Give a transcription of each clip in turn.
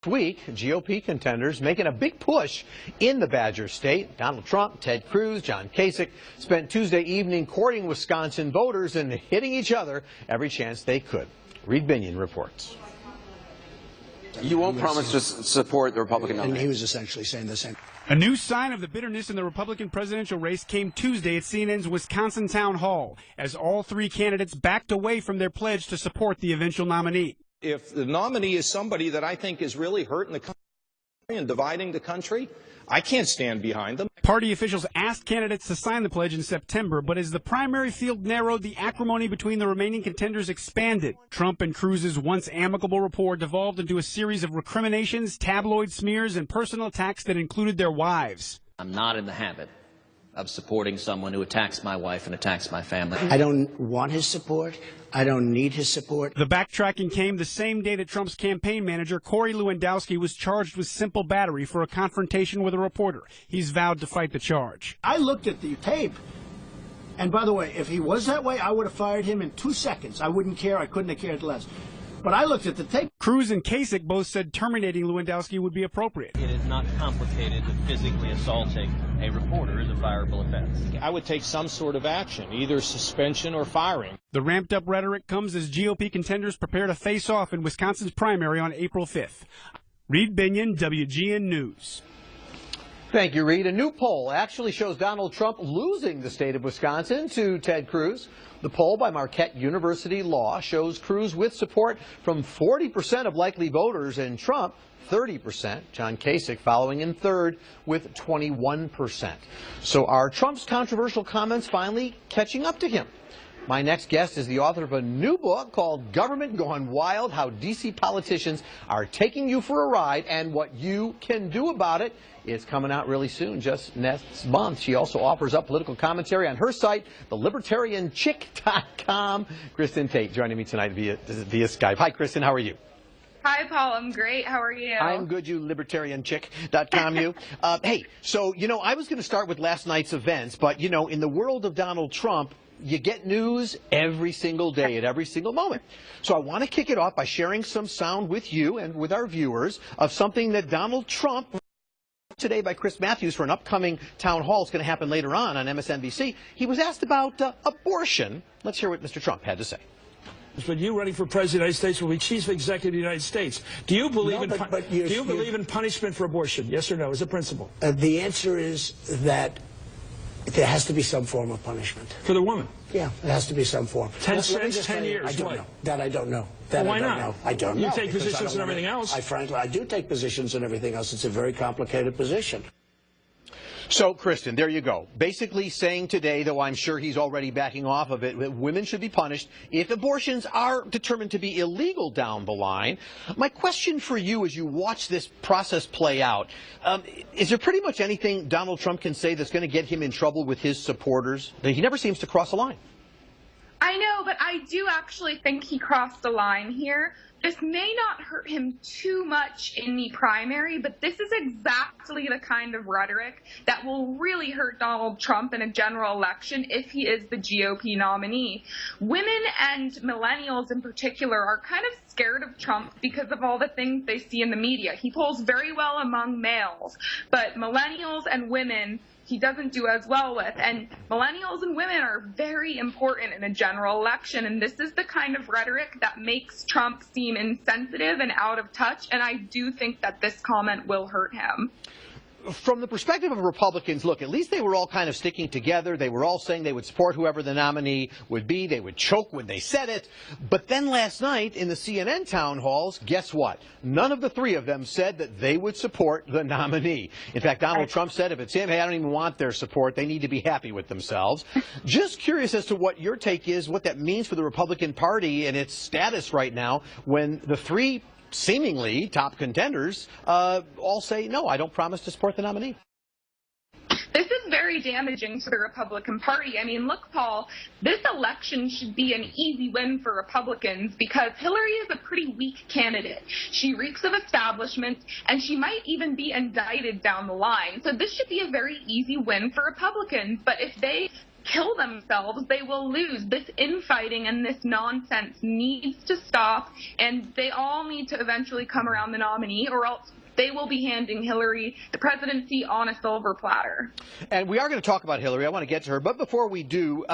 week, GOP contenders making a big push in the Badger State. Donald Trump, Ted Cruz, John Kasich spent Tuesday evening courting Wisconsin voters and hitting each other every chance they could. Reed Binion reports. You won't promise to support the Republican nominee. And he was essentially saying the same. A new sign of the bitterness in the Republican presidential race came Tuesday at CNN's Wisconsin Town Hall as all three candidates backed away from their pledge to support the eventual nominee. If the nominee is somebody that I think is really hurting the country and dividing the country, I can't stand behind them. Party officials asked candidates to sign the pledge in September, but as the primary field narrowed, the acrimony between the remaining contenders expanded. Trump and Cruz's once amicable rapport devolved into a series of recriminations, tabloid smears, and personal attacks that included their wives. I'm not in the habit of supporting someone who attacks my wife and attacks my family. I don't want his support. I don't need his support. The backtracking came the same day that Trump's campaign manager, Corey Lewandowski, was charged with simple battery for a confrontation with a reporter. He's vowed to fight the charge. I looked at the tape, and by the way, if he was that way, I would have fired him in 2 seconds. I wouldn't care. I couldn't have cared less. But I looked at the tape. Cruz and Kasich both said terminating Lewandowski would be appropriate. It is not complicated that physically assaulting a reporter is a fireable offense. I would take some sort of action, either suspension or firing. The ramped-up rhetoric comes as GOP contenders prepare to face off in Wisconsin's primary on April 5th. Reed Binion, WGN News. Thank you, Reed. A new poll actually shows Donald Trump losing the state of Wisconsin to Ted Cruz. The poll by Marquette University Law shows Cruz with support from 40% of likely voters and Trump 30%. John Kasich following in third with 21%. So are Trump's controversial comments finally catching up to him? My next guest is the author of a new book called Government Gone Wild, How D.C. Politicians Are Taking You for a Ride and What You Can Do About It. It's coming out really soon, just next month. She also offers up political commentary on her site, thelibertarianchick.com. Kristin Tate joining me tonight via Skype. Hi, Kristin. How are you? Hi, Paul. I'm great. How are you? I'm good, you libertarianchick.com, you. Hey, so, I was going to start with last night's events, but, in the world of Donald Trump, you get news every single day at every single moment. So I want to kick it off by sharing some sound with you and with our viewers of something that Donald Trump today by Chris Matthews for an upcoming town hall. It's going to happen later on MSNBC. He was asked about abortion. Let's hear what Mr. Trump had to say. But you running for president of the United States will be chief executive of the United States. Do you believe believe in punishment for abortion? Yes or no, as a principle? The answer is that there has to be some form of punishment. For the woman? Yeah, there has to be some form. 10 cents, 10 years. I don't know. That I don't know. Why not? I don't know. You take positions and everything else. I do take positions and everything else. It's a very complicated position. So, Kristin, there you go. Basically saying today, though I'm sure he's already backing off of it, that women should be punished if abortions are determined to be illegal down the line. My question for you as you watch this process play out, is there pretty much anything Donald Trump can say that's going to get him in trouble with his supporters? He never seems to cross a line. I know, but I do actually think he crossed the line here. This may not hurt him too much in the primary, but this is exactly the kind of rhetoric that will really hurt Donald Trump in a general election if he is the GOP nominee. Women and millennials in particular are kind of scared of Trump because of all the things they see in the media. He polls very well among males, but millennials and women he doesn't do as well with. And millennials and women are very important in a general election. And this is the kind of rhetoric that makes Trump seem insensitive and out of touch. And I do think that this comment will hurt him. From the perspective of Republicans, look, at least they were all kind of sticking together. They were all saying they would support whoever the nominee would be. They would choke when they said it. But then last night in the CNN town halls, guess what? None of the three of them said that they would support the nominee. In fact, Donald Trump said if it's him, hey, I don't even want their support. They need to be happy with themselves. Just curious as to what your take is, what that means for the Republican Party and its status right now when the three seemingly top contenders all say, no, I don't promise to support the nominee. This is very damaging to the Republican Party. I mean, look, Paul, this election should be an easy win for Republicans because Hillary is a pretty weak candidate. She reeks of establishment, and she might even be indicted down the line. So this should be a very easy win for Republicans. But if they kill themselves, they will lose. This infighting and this nonsense needs to stop, and they all need to eventually come around the nominee, or else they will be handing Hillary the presidency on a silver platter. And we are going to talk about Hillary. I want to get to her. But before we do,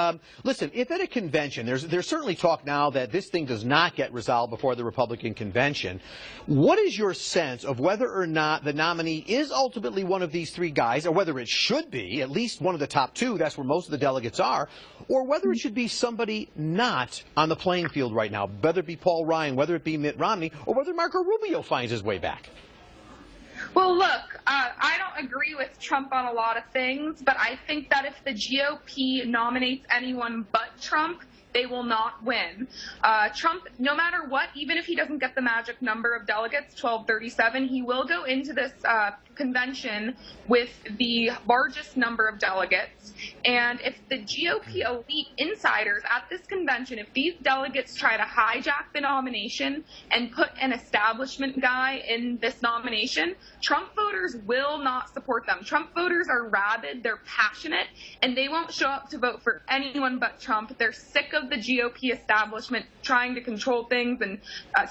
listen, if at a convention, there's certainly talk now that this thing does not get resolved before the Republican convention. What is your sense of whether or not the nominee is ultimately one of these three guys, or whether it should be at least one of the top two, that's where most of the delegates are, or whether it should be somebody not on the playing field right now, whether it be Paul Ryan, whether it be Mitt Romney, or whether Marco Rubio finds his way back? Well, look, I don't agree with Trump on a lot of things, but I think that if the GOP nominates anyone but Trump, they will not win. Trump, no matter what, even if he doesn't get the magic number of delegates, 1237, he will go into this convention with the largest number of delegates. And if the GOP elite insiders at this convention, if these delegates try to hijack the nomination and put an establishment guy in this nomination, Trump voters will not support them. Trump voters are rabid, they're passionate, and they won't show up to vote for anyone but Trump. They're sick of the GOP establishment trying to control things and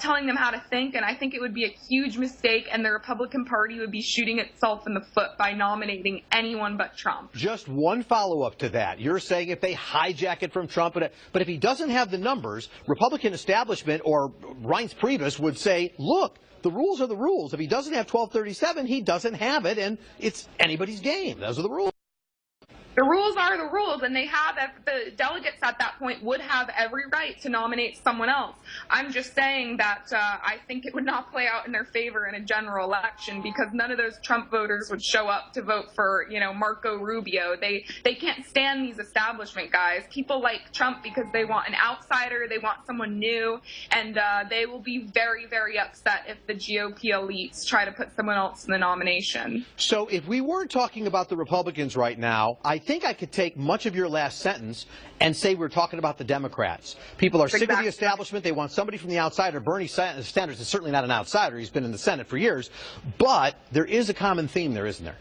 telling them how to think, and I think it would be a huge mistake, and the Republican Party would be shooting itself in the foot by nominating anyone but Trump. Just one follow-up to that. You're saying if they hijack it from Trump, but if he doesn't have the numbers, Republican establishment or Reince Priebus would say, look, the rules are the rules. If he doesn't have 1237, he doesn't have it, and it's anybody's game. Those are the rules. The rules are the rules, and the delegates at that point would have every right to nominate someone else. I'm just saying that I think it would not play out in their favor in a general election, because none of those Trump voters would show up to vote for, Marco Rubio. They can't stand these establishment guys. People like Trump because they want an outsider, they want someone new, and they will be very, very upset if the GOP elites try to put someone else in the nomination. So if we weren't talking about the Republicans right now, I think I could take much of your last sentence and say we're talking about the Democrats. People are sick of the establishment. They want somebody from the outside. Bernie Sanders is certainly not an outsider. He's been in the Senate for years. But there is a common theme there, isn't there?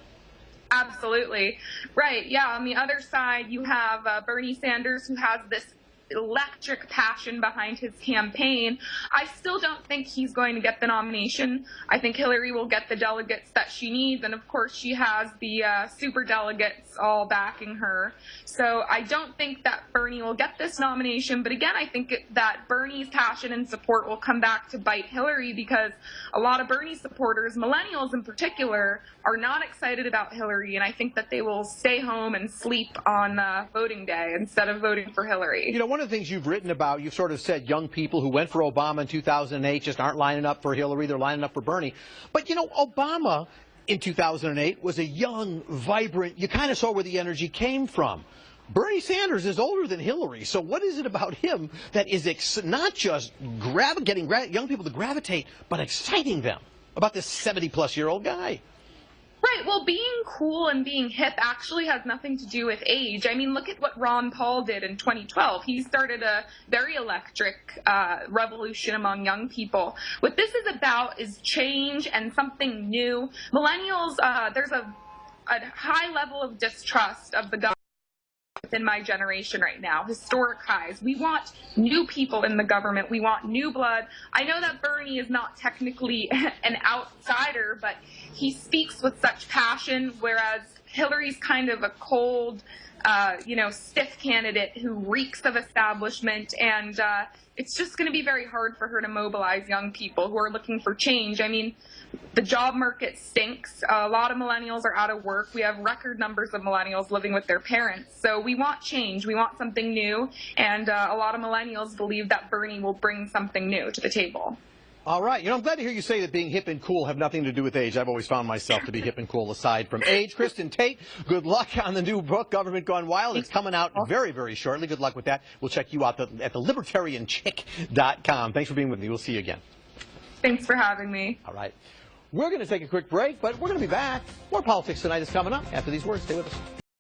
Absolutely. Right. Yeah. On the other side, you have Bernie Sanders, who has this electric passion behind his campaign. I still don't think he's going to get the nomination. I think Hillary will get the delegates that she needs, and of course she has the super delegates all backing her. So I don't think that Bernie will get this nomination, but again, I think that Bernie's passion and support will come back to bite Hillary, because a lot of Bernie supporters, millennials in particular, are not excited about Hillary, and I think that they will stay home and sleep on voting day instead of voting for Hillary. One of the things you've written about, you've sort of said young people who went for Obama in 2008 just aren't lining up for Hillary, they're lining up for Bernie. But, Obama in 2008 was a young, vibrant, you kind of saw where the energy came from. Bernie Sanders is older than Hillary, so what is it about him that is not just getting young people to gravitate, but exciting them about this 70-plus-year-old guy? Right. Well, being cool and being hip actually has nothing to do with age. I mean, look at what Ron Paul did in 2012. He started a very electric revolution among young people. What this is about is change and something new. Millennials, there's a high level of distrust of the government within my generation right now, historic highs. We want new people in the government. We want new blood. I know that Bernie is not technically an outsider, but he speaks with such passion, whereas Hillary's kind of a cold, stiff candidate who reeks of establishment, and it's just going to be very hard for her to mobilize young people who are looking for change. I mean, the job market stinks. A lot of millennials are out of work. We have record numbers of millennials living with their parents. So we want change. We want something new. And a lot of millennials believe that Bernie will bring something new to the table. All right. I'm glad to hear you say that being hip and cool have nothing to do with age. I've always found myself to be hip and cool aside from age. Kristin Tate, good luck on the new book, Government Gone Wild. It's coming out very, very shortly. Good luck with that. We'll check you out at thelibertarianchick.com. Thanks for being with me. We'll see you again. Thanks for having me. All right. We're going to take a quick break, but we're going to be back. More Politics Tonight is coming up after these words. Stay with us.